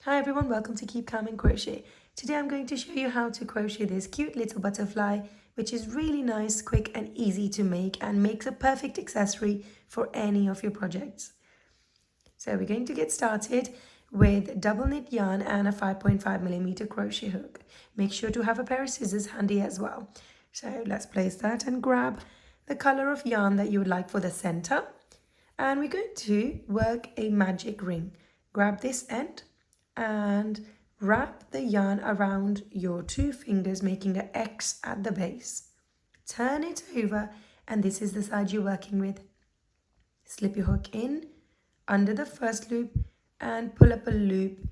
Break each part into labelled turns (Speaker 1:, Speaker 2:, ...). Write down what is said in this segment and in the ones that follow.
Speaker 1: Hi everyone, welcome to Keep Calm and Crochet. Today I'm going to show you how to crochet this cute little butterfly, which is really nice, quick and easy to make and makes a perfect accessory for any of your projects. So we're going to get started with double knit yarn and a 5.5mm crochet hook. Make sure to have a pair of scissors handy as well. So let's place that and grab the color of yarn that you would like for the center. And we're going to work a magic ring. Grab this end and wrap the yarn around your two fingers, making an X at the base. Turn it over, and this is the side you're working with. Slip your hook in under the first loop and pull up a loop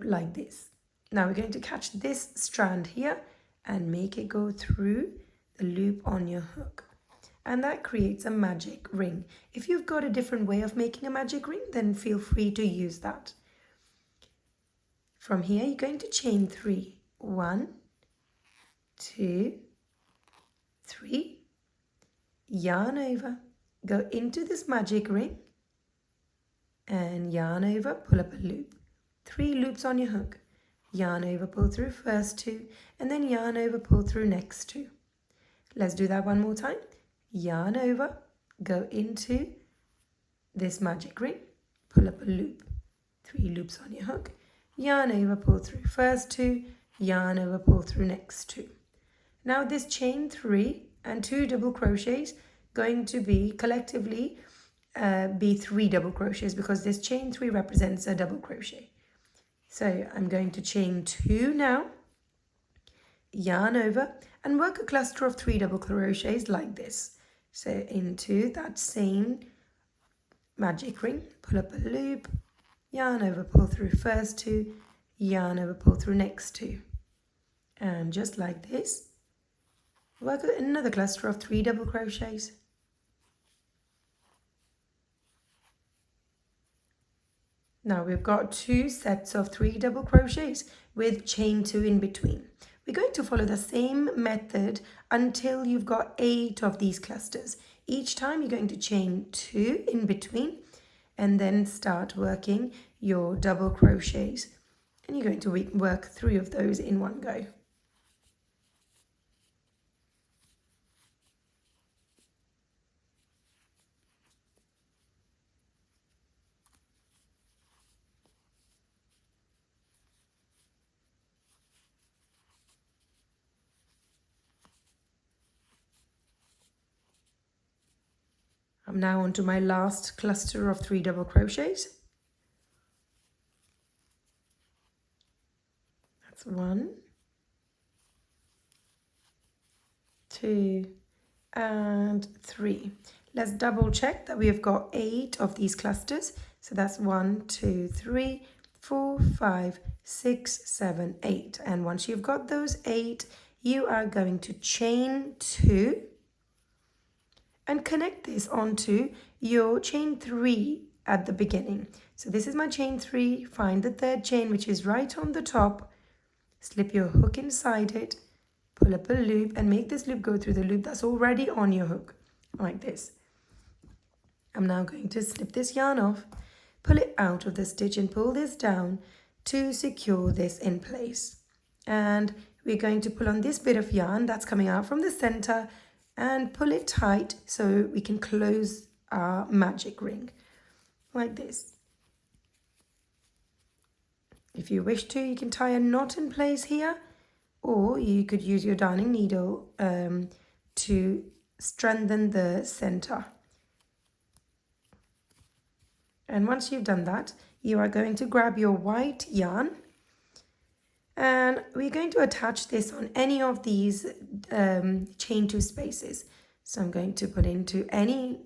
Speaker 1: like this. Now we're going to catch this strand here and make it go through the loop on your hook. And that creates a magic ring. If you've got a different way of making a magic ring, then feel free to use that. From here, you're going to chain 3. 1, 2, 3. Yarn over, go into this magic ring and yarn over, pull up a loop. 3 loops on your hook. Yarn over, pull through first 2, and then yarn over, pull through next 2. Let's do that one more time. Yarn over, go into this magic ring, pull up a loop. 3 loops on your hook. Yarn over, pull through first 2, yarn over, pull through next 2. Now this chain 3 and 2 double crochets going to be collectively be 3 double crochets, because this chain 3 represents a double crochet. So I'm going to chain 2 now, yarn over, and work a cluster of 3 double crochets like this. So into that same magic ring, pull up a loop, yarn over, pull through first 2, yarn over, pull through next 2. And just like this, work another cluster of 3 double crochets. Now we've got 2 sets of 3 double crochets with chain 2 in between. We're going to follow the same method until you've got 8 of these clusters. Each time you're going to chain 2 in between and then start working your double crochets. And you're going to work 3 of those in one go. I'm now onto my last cluster of 3 double crochets. That's 1, 2, and 3. Let's double check that we have got 8 of these clusters. So that's 1, 2, 3, 4, 5, 6, 7, 8. And once you've got those 8, you are going to chain 2 and connect this onto your chain 3 at the beginning. So this is my chain 3. Find the third chain, which is right on the top. Slip your hook inside it, pull up a loop, and make this loop go through the loop that's already on your hook, like this. I'm now going to snip this yarn off, pull it out of the stitch and pull this down to secure this in place. And we're going to pull on this bit of yarn that's coming out from the center and pull it tight so we can close our magic ring, like this. If you wish to, you can tie a knot in place here, or you could use your darning needle to strengthen the center. And once you've done that, you are going to grab your white yarn, and we're going to attach this on any of these chain 2 spaces. So I'm going to put into any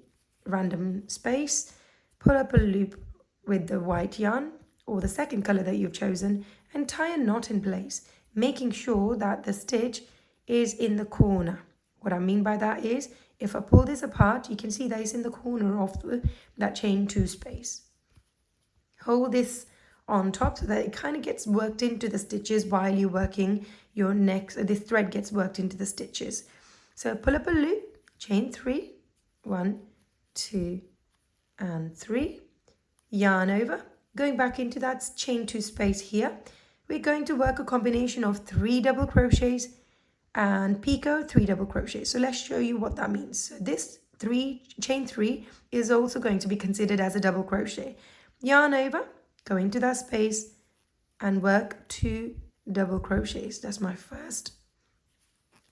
Speaker 1: random space, pull up a loop with the white yarn or the second color that you've chosen, and tie a knot in place, making sure that the stitch is in the corner. What I mean by that is, if I pull this apart, you can see that it's in the corner of that chain 2 space. Hold this on top so that it kind of gets worked into the stitches while you're working your next, this thread gets worked into the stitches. So pull up a loop, chain 3, 1, 2, and 3, yarn over, going back into that chain 2 space here, we're going to work a combination of 3 double crochets and picot 3 double crochets. So let's show you what that means. So this chain 3 is also going to be considered as a double crochet. Yarn over, go into that space and work 2 double crochets. That's my first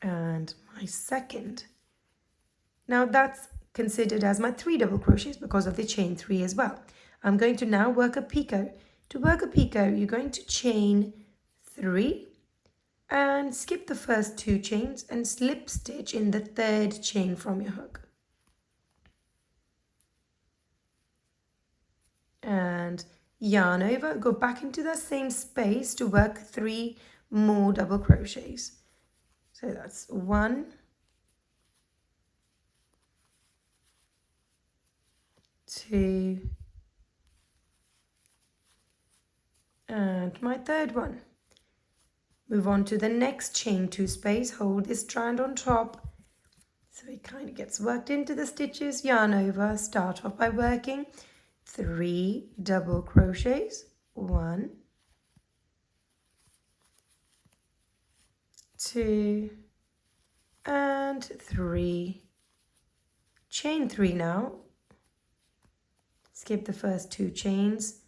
Speaker 1: and my second. Now that's considered as my 3 double crochets because of the chain 3 as well. I'm going to now work a picot. To work a picot, you're going to chain 3 and skip the first 2 chains and slip stitch in the 3rd chain from your hook. And yarn over, go back into that same space to work 3 more double crochets. So that's 1, 2, and my 3rd one. Move on to the next chain 2 space, hold this strand on top so it kind of gets worked into the stitches, yarn over, start off by working 3 double crochets, 1, 2, and 3, chain 3 now, skip the first 2 chains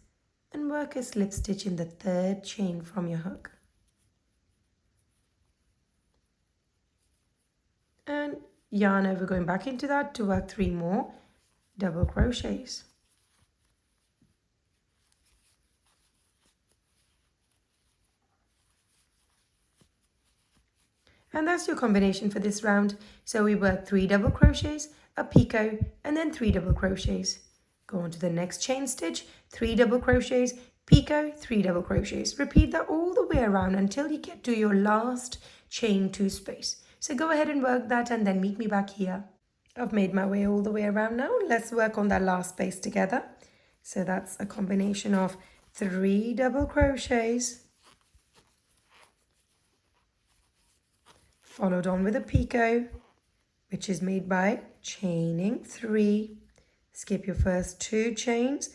Speaker 1: and work a slip stitch in the 3rd chain from your hook. And yarn over, going back into that to work 3 more double crochets. And that's your combination for this round. So we work 3 double crochets, a picot, and then 3 double crochets. Go on to the next chain stitch, 3 double crochets, picot, 3 double crochets. Repeat that all the way around until you get to your last chain 2 space. So go ahead and work that and then meet me back here. I've made my way all the way around now. Let's work on that last space together. So that's a combination of 3 double crochets, followed on with a picot, which is made by chaining 3, skip your first 2 chains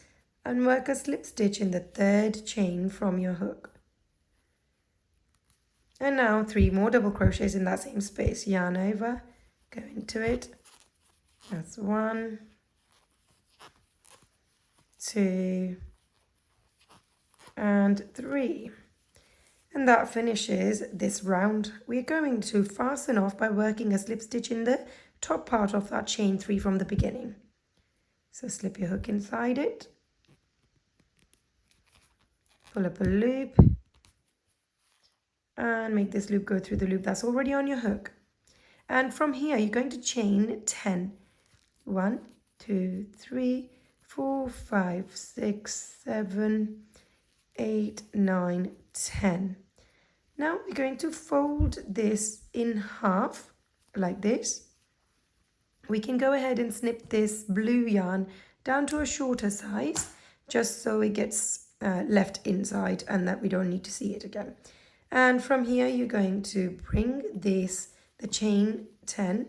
Speaker 1: and work a slip stitch in the 3rd chain from your hook. And now 3 more double crochets in that same space, yarn over, go into it, that's 1, 2, and 3. And that finishes this round. We're going to fasten off by working a slip stitch in the top part of that chain 3 from the beginning. So slip your hook inside it, pull up a loop, and make this loop go through the loop that's already on your hook. And from here, you're going to chain 10. 1, 2, 3, 4, 5, 6, 7, 8, 9, 10. Now we're going to fold this in half like this. We can go ahead and snip this blue yarn down to a shorter size just so it gets left inside and that we don't need to see it again. And from here you're going to bring the chain 10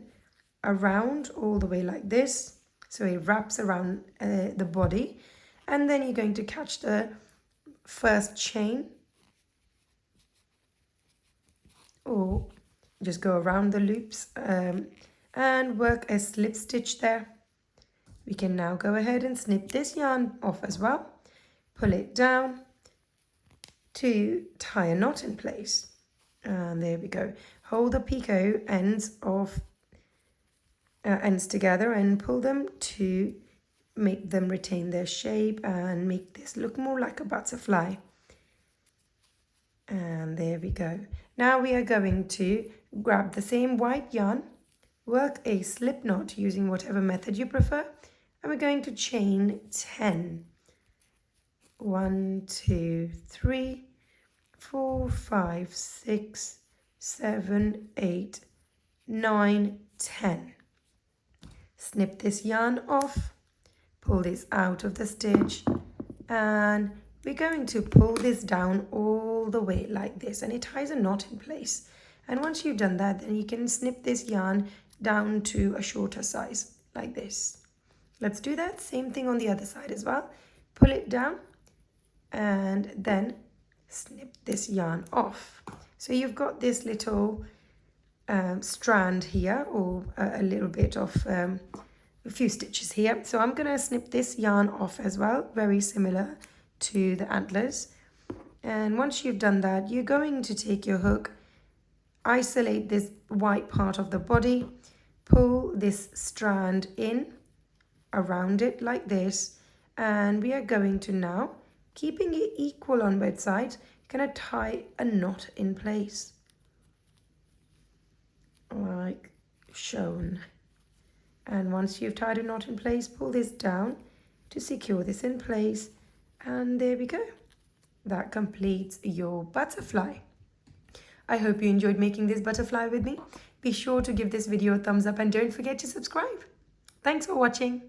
Speaker 1: around all the way like this so it wraps around the body, and then you're going to catch the first chain or just go around the loops and work a slip stitch there. We can now go ahead and snip this yarn off as well, pull it down to tie a knot in place, and there we go. Hold the picot ends together and pull them to make them retain their shape and make this look more like a butterfly. And there we go. Now we are going to grab the same white yarn, work a slip knot using whatever method you prefer, and we're going to chain 10. 1, 2, 3, 4, 5, 6, 7, 8, 9, 10. Snip this yarn off, pull this out of the stitch, and we're going to pull this down all the way like this, and it ties a knot in place. And once you've done that, then you can snip this yarn down to a shorter size like this. Let's do that same thing on the other side as well. Pull it down and then snip this yarn off. So you've got this little strand here, or a little bit of a few stitches here. So I'm going to snip this yarn off as well, very similar to the antlers. And once you've done that, you're going to take your hook, isolate this white part of the body, pull this strand in around it like this, and we are going to now, keeping it equal on both sides, gonna tie a knot in place like shown. And once you've tied a knot in place, pull this down to secure this in place, and there we go. That completes your butterfly. I hope you enjoyed making this butterfly with me. Be sure to give this video a thumbs up and don't forget to subscribe. Thanks for watching.